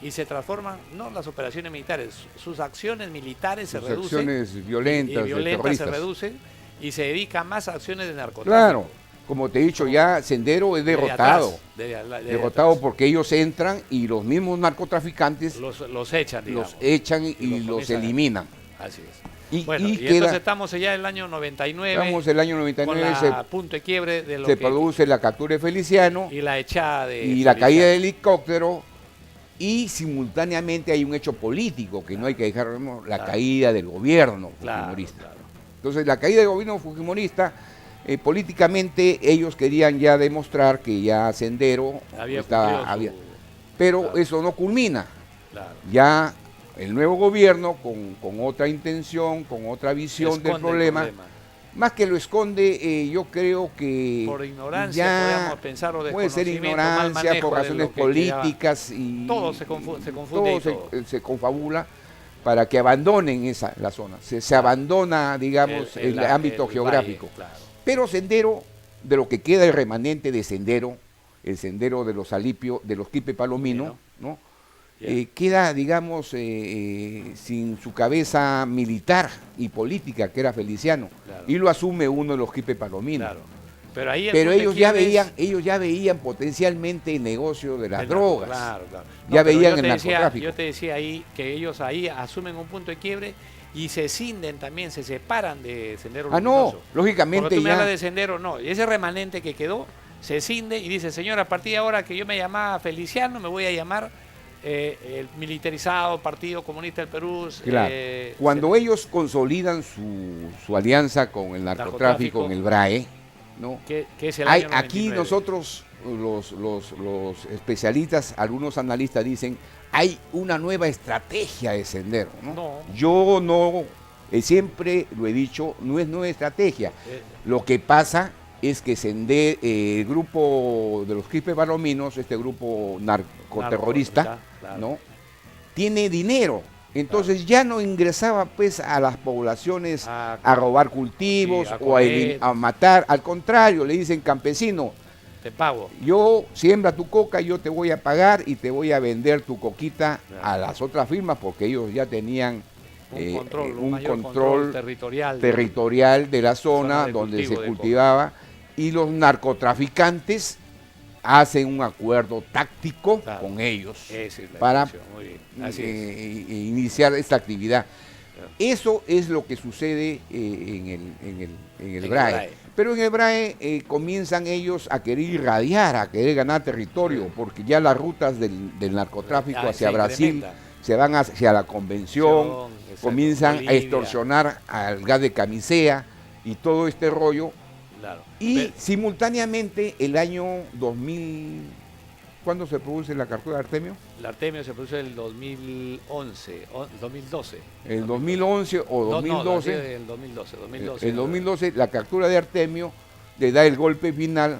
y se transforman, no las operaciones militares, sus acciones militares se reducen. Sus acciones violentas se reducen y se dedica más a acciones de narcotráfico. Claro, como te he dicho ya, Sendero es derrotado. Derrotado porque ellos entran y los mismos narcotraficantes los echan, digamos. Los echan y los eliminan. Así es. Entonces estamos ya en el año 99. Estamos en el año 99. Con punto de quiebre de lo se produce la captura de Feliciano. Y la echada de... Y la caída del helicóptero. Y simultáneamente hay un hecho político que no hay que dejar, la caída del gobierno fujimorista. Claro. Entonces la caída del gobierno fujimorista, políticamente ellos querían ya demostrar que ya Sendero pero eso no culmina. Claro. Ya el nuevo gobierno, con otra intención, con otra visión del problema, más que lo esconde, yo creo que por ignorancia podríamos pensar, o puede ser ignorancia, por razones políticas, y todo se confunde, todo se confabula, para que abandonen la zona. Se abandona, digamos, el ámbito geográfico. Valle, claro. Pero Sendero, de lo que queda el remanente de Sendero, el sendero de los Alipio, de los Quipe Palomino, ¿no? Queda, digamos, sin su cabeza militar y política, que era Feliciano, claro. Y lo asume uno de los Quipe Palomino. Claro. Pero ellos ya veían potencialmente el negocio de las drogas. Claro, claro. No, ya veían el narcotráfico. Yo te decía ahí que ellos ahí asumen un punto de quiebre y se cinden también, se separan de Sendero Luminoso. No, lógicamente. Cuando tú me hablas de Sendero, no. Ese remanente que quedó se cinde y dice, señor, a partir de ahora que yo me llamaba Feliciano, me voy a llamar el militarizado Partido Comunista del Perú. Claro. Cuando ellos consolidan su alianza con el narcotráfico en el BRAE, ¿no? Que es el año 99. Aquí nosotros, los especialistas, algunos analistas dicen, hay una nueva estrategia de Sendero, ¿no? Yo no, siempre lo he dicho, no es nueva estrategia. Lo que pasa es que el grupo de los Quipe Palominos, este grupo narcoterrorista, claro, ¿no? Tiene dinero. Entonces ya no ingresaba pues a las poblaciones a robar cultivos, sí, a matar. Al contrario, le dicen, campesino, te pago. Yo siembra tu coca, yo te voy a pagar y te voy a vender tu coquita a las otras firmas, porque ellos ya tenían un control territorial de la zona donde se cultivaba, y los narcotraficantes hacen un acuerdo táctico con ellos para iniciar esta actividad. Eso es lo que sucede en el BRAE. Pero en el BRAE comienzan ellos a querer irradiar, a querer ganar territorio, porque ya las rutas del narcotráfico hacia Brasil se van hacia la Convención, comienzan Bolivia, a extorsionar al gas de camisea y todo este rollo. Claro. Y simultáneamente el año 2000, ¿cuándo se produce la captura de Artemio? La Artemio se produce en el 2011, 2012. El 2011 o 2012. No, el 2012. El 2012 la captura de Artemio le da el golpe final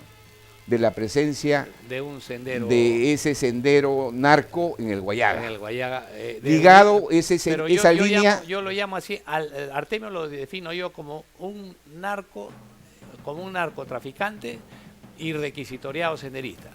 de la presencia de un sendero, de ese sendero narco en el Guayaga. En el Guayaga. Ligado esa línea. Yo lo llamo así, Artemio lo defino yo como un narcotraficante y requisitoriado senderista.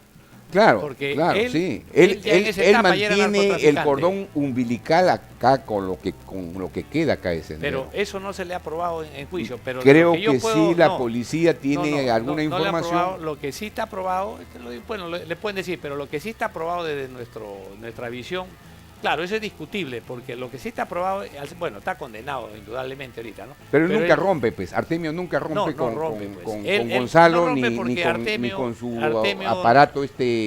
Claro, porque claro, él, sí. Él mantiene el cordón umbilical acá con lo que queda acá de Sendero. Pero eso no se le ha probado en juicio. Pero creo que sí, la policía tiene alguna información. No le ha probado. Lo que sí está probado, bueno, le pueden decir, pero lo que sí está probado desde nuestra visión, claro, eso es discutible, porque lo que sí está probado, bueno, está condenado indudablemente ahorita, ¿no? Pero él nunca rompe, pues. Artemio nunca rompe con Gonzalo ni con su aparato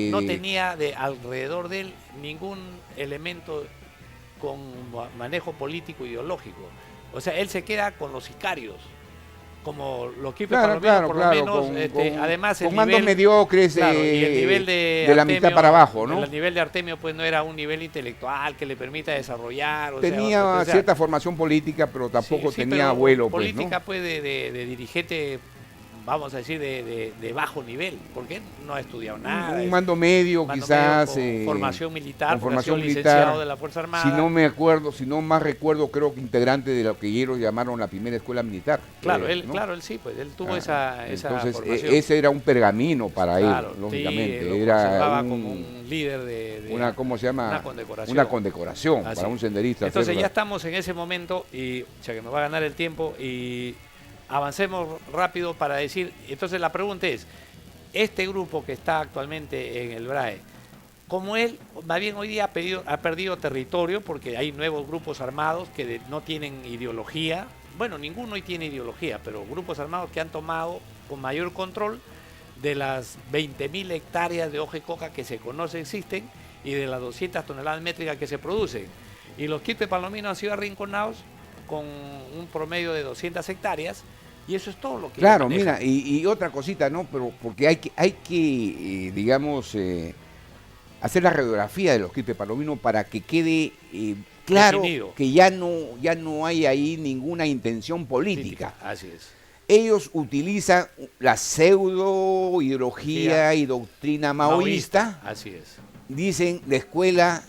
No tenía alrededor de él ningún elemento con manejo político ideológico. O sea, él se queda con los sicarios, como los Quipe Palomino, por lo menos, además el comandos mediocres, y el nivel de la mitad para abajo, ¿no? El nivel de Artemio pues no era un nivel intelectual que le permita desarrollar. Tenía cierta formación política, pero tampoco tenía vuelo. Política pues de dirigente, vamos a decir, de bajo nivel, porque no ha estudiado nada. Un mando medio, quizás. Con formación militar, licenciado de la Fuerza Armada. Si no más recuerdo, creo que integrante de lo que ellos llamaron la primera escuela militar. Claro, él sí, pues él tuvo esa entonces, formación. Ese era un pergamino para él, lógicamente. Sí, era como un líder de ¿cómo se llama? Una condecoración para un senderista. Entonces ya estamos en ese momento y que me va a ganar el tiempo y avancemos rápido para decir, entonces la pregunta es, este grupo que está actualmente en el BRAE, como él, más bien hoy día ha perdido territorio porque hay nuevos grupos armados que no tienen ideología, bueno, ninguno hoy tiene ideología, pero grupos armados que han tomado con mayor control de las 20.000 hectáreas de hoja y coca que se conoce existen y de las 200 toneladas métricas que se producen. Y los Quipe Palominos han sido arrinconados con un promedio de 200 hectáreas, y eso es todo lo que... Claro, mira, y otra cosita, ¿no? Pero porque hay que digamos, hacer la radiografía de los Quipe Palominos para que quede claro definido, que ya no hay ahí ninguna intención política. Así es. Ellos utilizan la pseudo ideología y doctrina maoísta. Así es. Dicen la escuela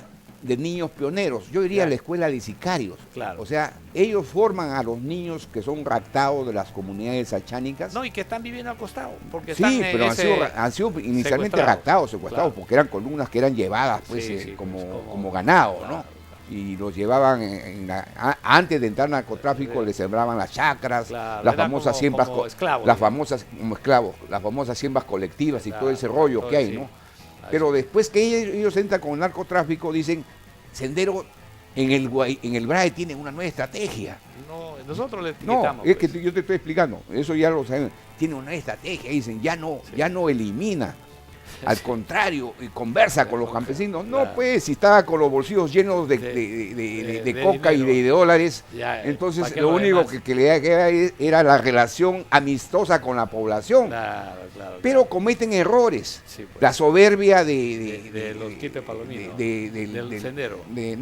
de niños pioneros, yo diría Claro. la escuela de sicarios. Claro. O sea, ellos forman a los niños que son raptados de las comunidades achánicas. No, y que están viviendo al costado. Porque Sí, están, pero han sido inicialmente raptados, secuestrados, claro. porque eran columnas que eran llevadas pues, Sí, como ganado, claro, ¿no? claro. Y los llevaban, antes de entrar al narcotráfico, les sembraban las chacras, Claro, las era famosas como siembras, esclavos, las digamos. famosas, como esclavos, las famosas siembras colectivas y Claro, todo ese rollo todo que hay, sí. ¿no? Así Pero es. después que ellos entran con el narcotráfico, dicen, Sendero en el BRAE tiene una nueva estrategia. No, nosotros le No, etiquetamos. es pues. que yo te estoy explicando, eso ya lo saben, tiene una nueva estrategia, dicen, ya no elimina, al contrario, y conversa con los campesinos. No, Claro. pues, si estaba con los bolsillos llenos de coca y dinero. de dólares, Ya, ¿para entonces qué lo lo único demás? que le quedaba era la relación amistosa con la población. Claro, claro. Pero cometen errores. Sí, pues. La soberbia de los Quipe Palomino, del Sendero. De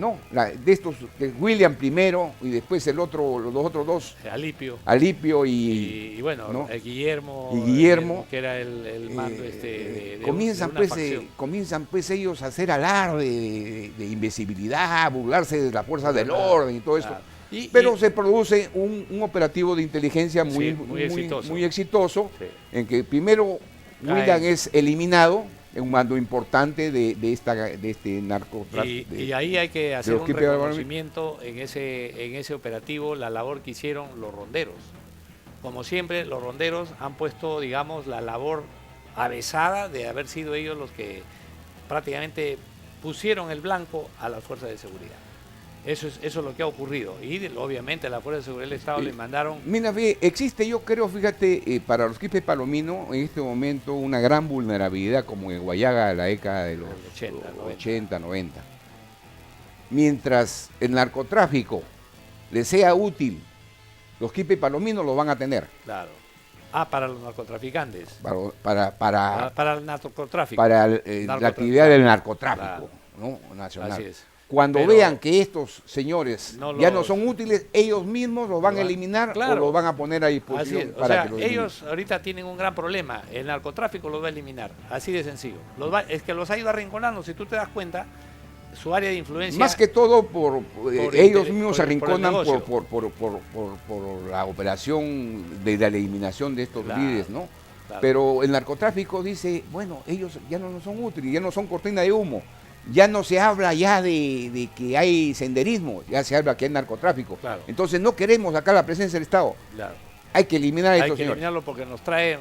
estos, de William primero y después los otros dos, Alipio. Alipio Y bueno, ¿no? Guillermo. Y Guillermo, que era el mando de comienzan una pues facción. comienzan pues ellos a hacer alarde de invisibilidad, burlarse de la fuerza del orden y todo esto. Claro. Pero se produce un operativo de inteligencia muy, Sí, muy exitoso. muy exitoso, Sí. en que primero William es eliminado, en un mando importante de este narcotráfico. Y ahí hay que hacer los un Quipe Palomino. reconocimiento en ese operativo, la labor que hicieron los ronderos. Como siempre, los ronderos han puesto, digamos, la labor avesada de haber sido ellos los que prácticamente pusieron el blanco a las fuerzas de seguridad. Eso es lo que ha ocurrido. Y obviamente las fuerzas de seguridad del Estado le mandaron... Mira, existe, yo creo, fíjate, para los Quipe Palomino en este momento una gran vulnerabilidad como en Guayaga de la década de los 80, 90. Mientras el narcotráfico les sea útil, los Quipe Palomino lo van a tener. Claro. Para los narcotraficantes. Para el narcotráfico. Para la actividad del narcotráfico, claro. ¿no? Nacional. Así es. Cuando vean que estos señores ya no son útiles, ellos mismos los van a eliminar o los van a poner a disposición para que los ellos ahorita tienen un gran problema. El narcotráfico los va a eliminar. Así de sencillo. Es que los ha ido arrinconando. Si tú te das cuenta, su área de influencia... Más que todo por ellos mismos se arrinconan por la operación de la eliminación de estos líderes, ¿no? Claro. Pero el narcotráfico dice, bueno, ellos ya no son útiles, ya no son cortina de humo. Ya no se habla ya de que hay senderismo, ya se habla que hay narcotráfico. Claro. Entonces no queremos acá la presencia del Estado. Claro. Hay que eliminar a estos Hay que señores. eliminarlo porque nos trae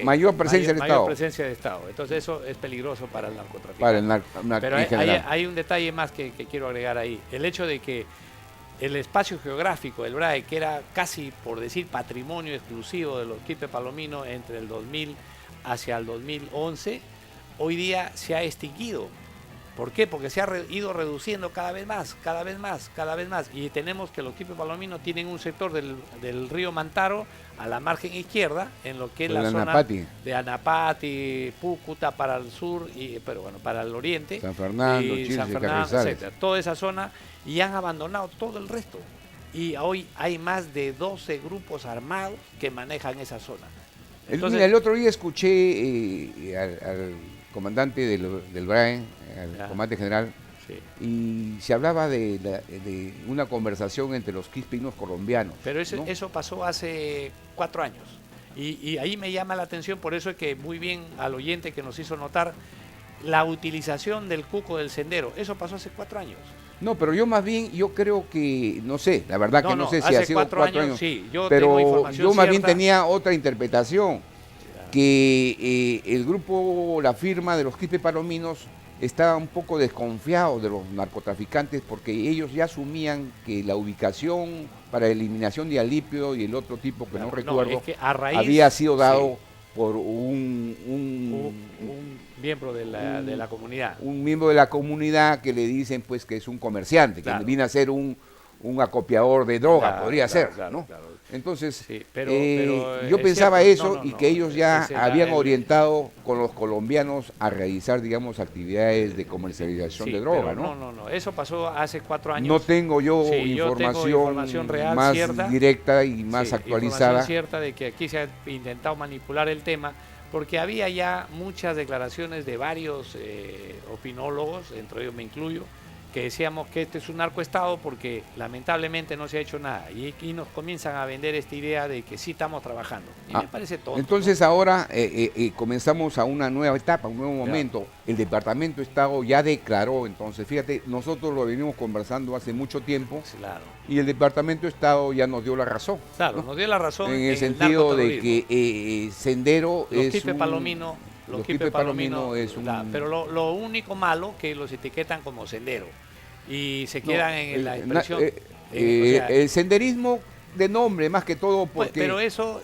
mayor presencia del Estado. Mayor presencia del Estado. Entonces eso es peligroso para el narcotráfico. Para el Pero en general. hay un detalle más que quiero agregar ahí. El hecho de que el espacio geográfico del BRAE, que era casi, por decir, patrimonio exclusivo de los Quipe Palomino entre el 2000 hacia el 2011, hoy día se ha extinguido. ¿Por qué? Porque se ha ido reduciendo cada vez más. Y tenemos que los Quipe Palomino tienen un sector del río Mantaro a la margen izquierda, en lo que es la zona de Anapati, Púcuta para el sur, pero bueno, para el oriente. San Fernando, y Chile, San Fernando, Carrizales. etcétera. Toda esa zona, y han abandonado todo el resto. Y hoy hay más de 12 grupos armados que manejan esa zona. Entonces, mira, el otro día escuché al comandante del BRAE, al comandante general, sí. Y se hablaba de una conversación entre los quispinos colombianos. Pero ¿no? eso pasó hace 4 años. Y ahí me llama la atención, por eso es que muy bien al oyente que nos hizo notar la utilización del cuco del sendero. Eso pasó hace 4 años. No, pero yo creo que, no sé, la verdad que no sé si ha sido 4 años, sí, yo pero tengo información yo más bien cierta. tenía otra interpretación, que el grupo, la firma de los Quipe Palominos estaba un poco desconfiado de los narcotraficantes porque ellos ya asumían que la ubicación para eliminación de Alipio y el otro tipo que no recuerdo, es que a raíz, había sido dado sí, por un miembro de la comunidad. Un miembro de la comunidad que le dicen pues que es un comerciante, claro, que viene a ser un acopiador de droga, claro, podría ser, claro, ¿no? Claro. Entonces, sí, pero yo pensaba cierto, eso y que ellos ya habían orientado con los colombianos a realizar, digamos, actividades de comercialización sí, de droga, pero ¿no? Eso pasó hace 4 años. No tengo yo sí, información real, más cierta, directa y más actualizada. Información cierta de que aquí se ha intentado manipular el tema, porque había ya muchas declaraciones de varios opinólogos, entre ellos me incluyo, que decíamos que este es un narcoestado porque lamentablemente no se ha hecho nada y nos comienzan a vender esta idea de que sí estamos trabajando y me parece tonto. Entonces, ¿no? Ahora comenzamos a una nueva etapa, un nuevo momento. Claro. El Departamento de Estado ya declaró, entonces fíjate, nosotros lo venimos conversando hace mucho tiempo. Claro. Y el Departamento de Estado ya nos dio la razón. Claro, ¿no? Nos dio la razón en el sentido de que Sendero es Los Quispe Palomino es un... Pero lo único malo que los etiquetan como sendero y se quedan en la expresión... el senderismo de nombre más que todo porque... Pero eso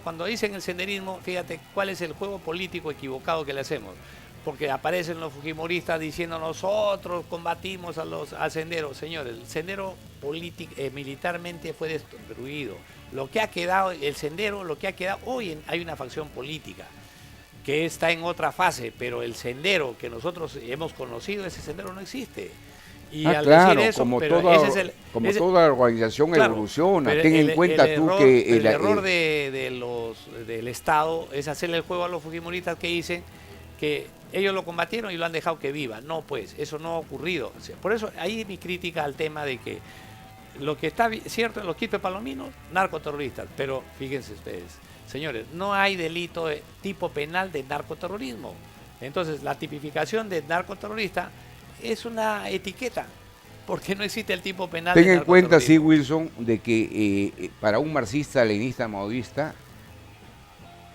cuando dicen el senderismo, fíjate cuál es el juego político equivocado que le hacemos. Porque aparecen los fujimoristas diciendo nosotros combatimos al sendero. Señores, el sendero militarmente fue destruido. Lo que ha quedado, el sendero, lo que ha quedado, hoy hay una facción política que está en otra fase, pero el sendero que nosotros hemos conocido, ese sendero no existe. Y al claro, decir eso, como ese toda organización claro, evoluciona. Ten en cuenta tú error, que... El error del Estado es hacerle el juego a los fujimoristas que dicen que ellos lo combatieron y lo han dejado que viva. No, pues, eso no ha ocurrido. O sea, por eso, ahí mi crítica al tema de que lo que está cierto en los Quispe Palominos, narcoterroristas, pero fíjense ustedes, señores, no hay delito de tipo penal de narcoterrorismo. Entonces, la tipificación de narcoterrorista es una etiqueta, porque no existe el tipo penal de narcoterrorismo. Ten en cuenta, sí, Wilson, de que para un marxista, leninista, maoísta,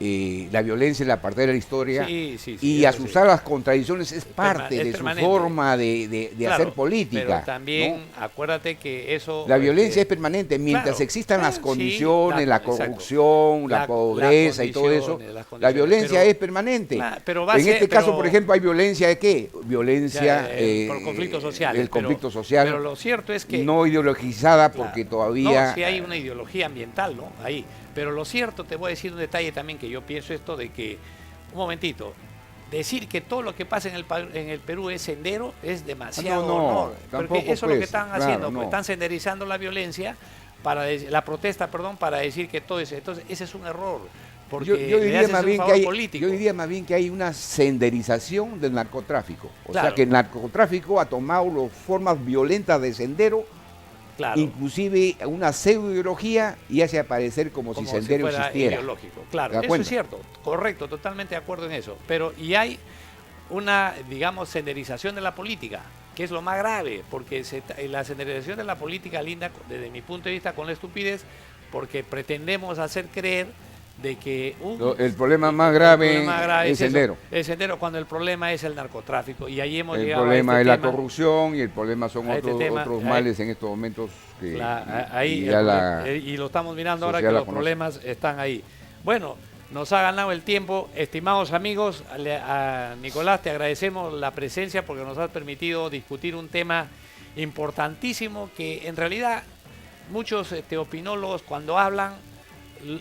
la violencia es la parte de la historia y asusar las contradicciones es parte de su forma de claro, hacer política. Pero también ¿no? Acuérdate que eso... La violencia es permanente, mientras claro, existan las condiciones, la corrupción, la pobreza y todo eso, la violencia es permanente. Pero en este caso, por ejemplo, hay violencia de ¿qué? Violencia... por conflictos sociales. El conflicto social. Pero lo cierto es que... No ideologizada porque todavía... No, sí hay una ideología ambiental, ¿no? Ahí. Pero lo cierto, te voy a decir un detalle también que yo pienso esto de que, un momentito, decir que todo lo que pasa en el Perú es sendero es demasiado honor. Porque eso es lo que están haciendo, pues, están senderizando la violencia, la protesta, para decir que todo eso. Entonces, ese es un error. Porque yo diría más bien que hay una senderización del narcotráfico. O sea que el narcotráfico ha tomado formas violentas de sendero. Claro. Inclusive una pseudo-ideología y hace aparecer como si Sendero si fuera existiera. Ideológico. Claro, eso es cierto, correcto, totalmente de acuerdo en eso. Pero y hay una, digamos, senderización de la política, que es lo más grave, porque la senderización de la política linda, desde mi punto de vista, con la estupidez, porque pretendemos hacer creer de que el problema más grave es Sendero. El Sendero, cuando el problema es el narcotráfico. Y ahí hemos llegado a el problema es la corrupción y el problema son otros males en estos momentos. Que, y lo estamos mirando ahora que los problemas están ahí. Bueno, nos ha ganado el tiempo. Estimados amigos, a Nicolás te agradecemos la presencia porque nos has permitido discutir un tema importantísimo que en realidad muchos opinólogos cuando hablan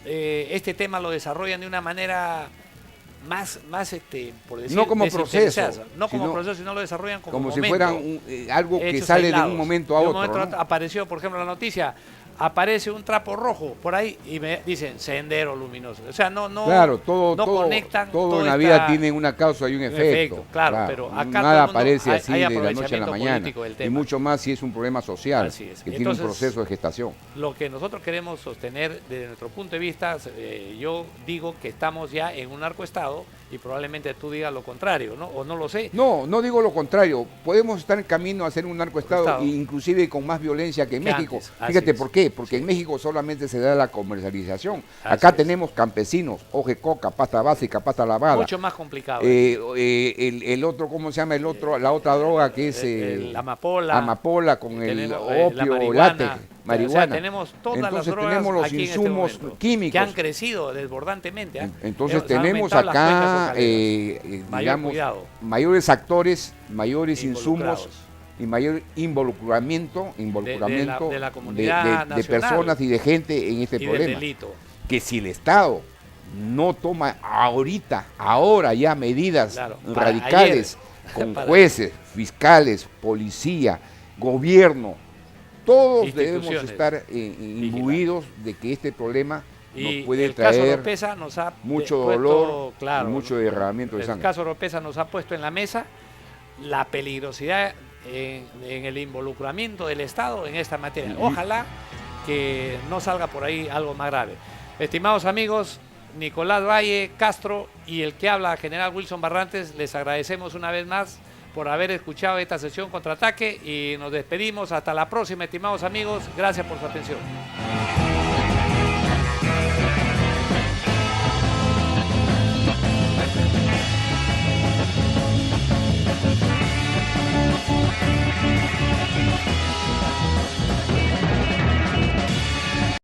este tema lo desarrollan de una manera más por decir, no como proceso, sino lo desarrollan como momento, si fuera algo que sale aislados. De un momento a otro. ¿No? Apareció, por ejemplo, la noticia, aparece un trapo rojo por ahí y me dicen sendero luminoso. O sea, claro, conectan. Todo en la vida tiene una causa y un efecto. Claro, pero acá nada aparece así de la noche a la mañana. Y mucho más si es un problema social, que tiene un proceso de gestación. Lo que nosotros queremos sostener desde nuestro punto de vista, yo digo que estamos ya en un narcoestado y probablemente tú digas lo contrario, ¿no? O no lo sé. No digo lo contrario. Podemos estar en camino a ser un narcoestado, inclusive con más violencia que en México. Fíjate por qué. Porque en México solamente se da la comercialización. Acá tenemos campesinos, hoja de coca, pasta básica, pasta lavada. Mucho más complicado. El otro, ¿cómo se llama? La otra droga que es la amapola. Amapola con el opio, látex, marihuana. O sea, tenemos todas las drogas tenemos los aquí insumos químicos. Que han crecido desbordantemente. Entonces tenemos acá, digamos, mayores actores, mayores insumos y mayor involucramiento de la comunidad de personas y de gente en este problema. Delito. Que si el Estado no toma ahora ya medidas radicales con jueces, fiscales, policía, gobierno, todos debemos estar imbuidos de que este problema nos puede traer mucho dolor y mucho derramamiento de sangre. El caso Oropesa nos ha puesto en la mesa la peligrosidad en el involucramiento del Estado en esta materia. Ojalá que no salga por ahí algo más grave. Estimados amigos, Nicolás Valle Castro y el que habla, General Wilson Barrantes, les agradecemos una vez más por haber escuchado esta sesión Contraataque y nos despedimos. Hasta la próxima, estimados amigos. Gracias por su atención.